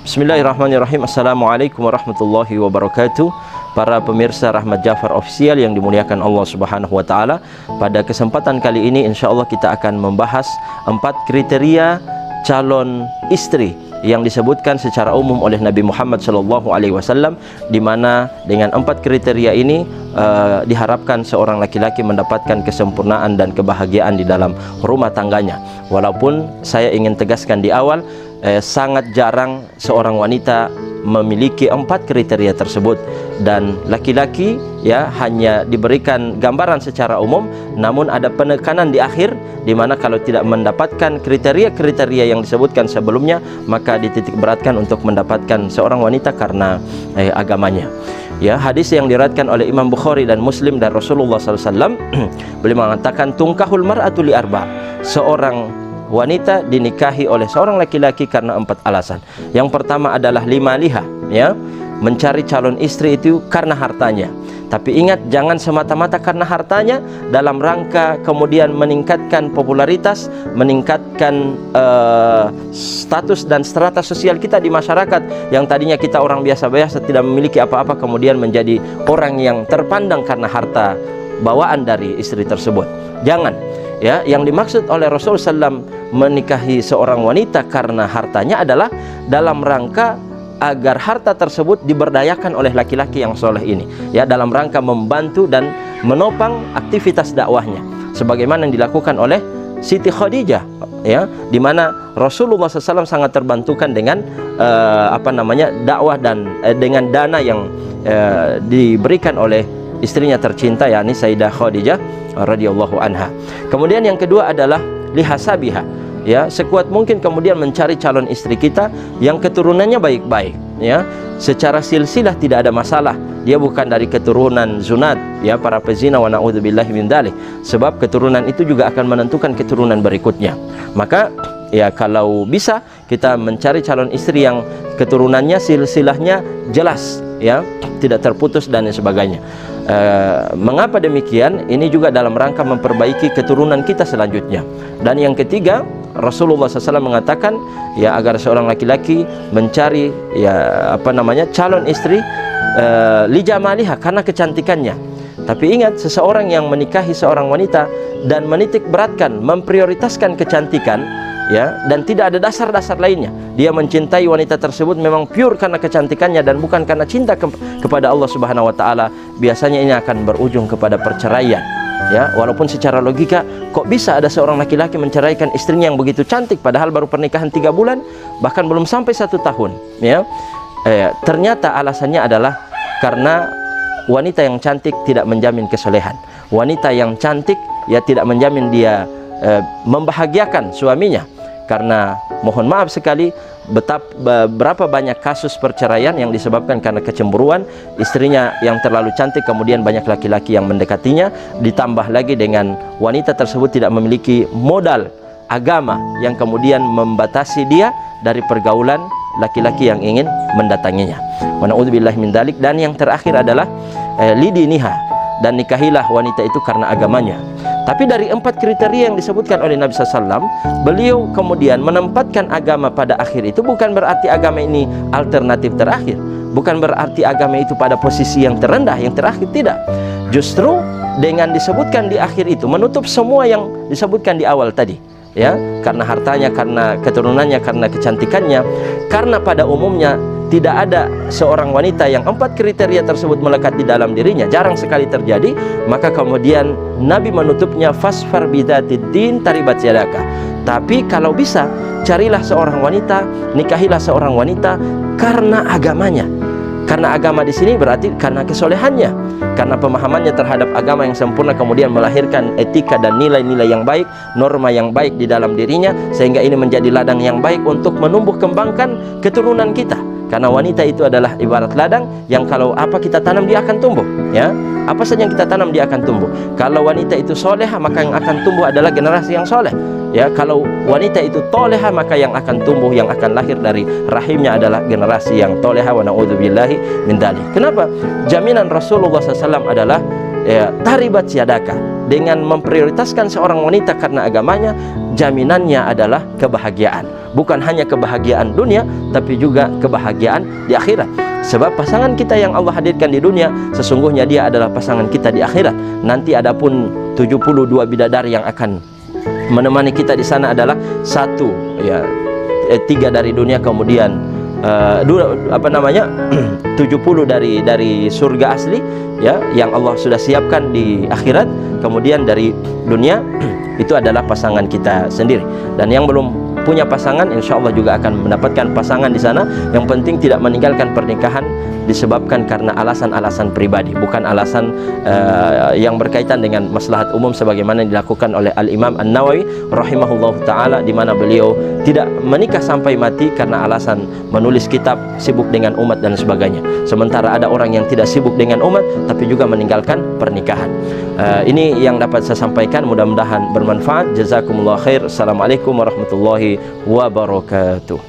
Bismillahirrahmanirrahim. Assalamualaikum warahmatullahi wabarakatuh. Para pemirsa Rahmat Jafar Official yang dimuliakan Allah Subhanahu wa taala, pada kesempatan kali ini insyaallah kita akan membahas 4 kriteria calon istri yang disebutkan secara umum oleh Nabi Muhammad SAW, di mana dengan 4 kriteria ini diharapkan seorang laki-laki mendapatkan kesempurnaan dan kebahagiaan di dalam rumah tangganya. Walaupun saya ingin tegaskan di awal, sangat jarang seorang wanita memiliki 4 kriteria tersebut, dan laki-laki ya hanya diberikan gambaran secara umum, namun ada penekanan di akhir, di mana kalau tidak mendapatkan kriteria-kriteria yang disebutkan sebelumnya, maka dititik beratkan untuk mendapatkan seorang wanita karena agamanya. Ya, hadis yang diriwayatkan oleh Imam Bukhari dan Muslim dan Rasulullah SAW, beliau mengatakan tungkahul mar'atu li arba', seorang wanita dinikahi oleh seorang laki-laki karena 4 alasan. Yang pertama adalah limaliha, ya, mencari calon istri itu karena hartanya. Tapi ingat, jangan semata-mata karena hartanya dalam rangka kemudian meningkatkan popularitas, meningkatkan status dan strata sosial kita di masyarakat. Yang tadinya kita orang biasa-biasa, tidak memiliki apa-apa, kemudian menjadi orang yang terpandang karena harta bawaan dari istri tersebut. Jangan. Ya, yang dimaksud oleh Rasulullah SAW menikahi seorang wanita karena hartanya adalah dalam rangka agar harta tersebut diberdayakan oleh laki-laki yang soleh ini, ya, dalam rangka membantu dan menopang aktivitas dakwahnya, sebagaimana yang dilakukan oleh Siti Khadijah, ya, di mana Rasulullah SAW sangat terbantukan dengan dakwah dan dengan dana yang diberikan oleh istrinya tercinta, yakni Sayyidah Khadijah radhiyallahu anha. Kemudian yang kedua adalah lihasabiha, ya, sekuat mungkin kemudian mencari calon istri kita yang keturunannya baik-baik, ya, secara silsilah tidak ada masalah, dia bukan dari keturunan zunat, ya, para pezina, wa na'udzubillahi min dzalik, sebab keturunan itu juga akan menentukan keturunan berikutnya. Maka ya, kalau bisa kita mencari calon istri yang keturunannya silsilahnya jelas, ya, tidak terputus dan sebagainya. Mengapa demikian? Ini juga dalam rangka memperbaiki keturunan kita selanjutnya. Dan yang ketiga, Rasulullah SAW mengatakan, ya, agar seorang laki-laki mencari, ya, calon istri li jamaliha, karena kecantikannya. Tapi ingat, seseorang yang menikahi seorang wanita dan menitik beratkan, memprioritaskan kecantikan, ya, dan tidak ada dasar-dasar lainnya, dia mencintai wanita tersebut memang pure karena kecantikannya dan bukan karena cinta kepada Allah Subhanahu wa taala, biasanya ini akan berujung kepada perceraian, ya. Walaupun secara logika, kok bisa ada seorang laki-laki menceraikan istrinya yang begitu cantik padahal baru pernikahan 3 bulan, bahkan belum sampai 1 tahun, ya. Ternyata alasannya adalah karena wanita yang cantik tidak menjamin kesolehan. Wanita yang cantik, ya, tidak menjamin dia membahagiakan suaminya. Karena mohon maaf sekali, berapa banyak kasus perceraian yang disebabkan karena kecemburuan, istrinya yang terlalu cantik, kemudian banyak laki-laki yang mendekatinya, ditambah lagi dengan wanita tersebut tidak memiliki modal agama yang kemudian membatasi dia dari pergaulan laki-laki yang ingin mendatanginya. Wa na'udzubillahi min dzalik. Dan yang terakhir adalah lidiniha, dan nikahilah wanita itu karena agamanya. Tapi dari 4 kriteria yang disebutkan oleh Nabi SAW, beliau kemudian menempatkan agama pada akhir itu bukan berarti agama ini alternatif terakhir, bukan berarti agama itu pada posisi yang terendah, yang terakhir, tidak. Justru dengan disebutkan di akhir itu menutup semua yang disebutkan di awal tadi, ya, karena hartanya, karena keturunannya, karena kecantikannya. Karena pada umumnya tidak ada seorang wanita yang 4 kriteria tersebut melekat di dalam dirinya, jarang sekali terjadi. Maka kemudian Nabi menutupnya, fasfar bidzatid din taribat yadaka. Tapi kalau bisa, carilah seorang wanita, nikahilah seorang wanita karena agamanya. Karena agama di sini berarti karena kesolehannya, karena pemahamannya terhadap agama yang sempurna, kemudian melahirkan etika dan nilai-nilai yang baik, norma yang baik di dalam dirinya, sehingga ini menjadi ladang yang baik untuk menumbuh kembangkan keturunan kita. Karena wanita itu adalah ibarat ladang yang kalau apa kita tanam dia akan tumbuh, ya. Apa saja yang kita tanam dia akan tumbuh. Kalau wanita itu soleha, maka yang akan tumbuh adalah generasi yang soleh, ya. Kalau wanita itu toleha, maka yang akan tumbuh, yang akan lahir dari rahimnya adalah generasi yang toleha. Wa na'udzubillahi min dzalik. Kenapa? Jaminan Rasulullah SAW adalah, ya, taribat yadaka, dengan memprioritaskan seorang wanita karena agamanya, jaminannya adalah kebahagiaan. Bukan hanya kebahagiaan dunia, tapi juga kebahagiaan di akhirat. Sebab pasangan kita yang Allah hadirkan di dunia, sesungguhnya dia adalah pasangan kita di akhirat. Nanti adapun 72 bidadari yang akan menemani kita di sana adalah satu, ya, 3 dari dunia, kemudian 70 dari surga asli, ya, yang Allah sudah siapkan di akhirat. Kemudian dari dunia itu adalah pasangan kita sendiri. Dan yang belum punya pasangan, insya Allah juga akan mendapatkan pasangan di sana. Yang penting tidak meninggalkan pernikahan disebabkan karena alasan-alasan pribadi, bukan alasan yang berkaitan dengan maslahat umum sebagaimana dilakukan oleh Al-Imam An-Nawawi rahimahullah ta'ala, di mana beliau tidak menikah sampai mati karena alasan menulis kitab, sibuk dengan umat dan sebagainya. Sementara ada orang yang tidak sibuk dengan umat tapi juga meninggalkan pernikahan. Ini yang dapat saya sampaikan, mudah-mudahan bermanfaat. Jazakumullah khair. Assalamualaikum warahmatullahi wabarakatuh.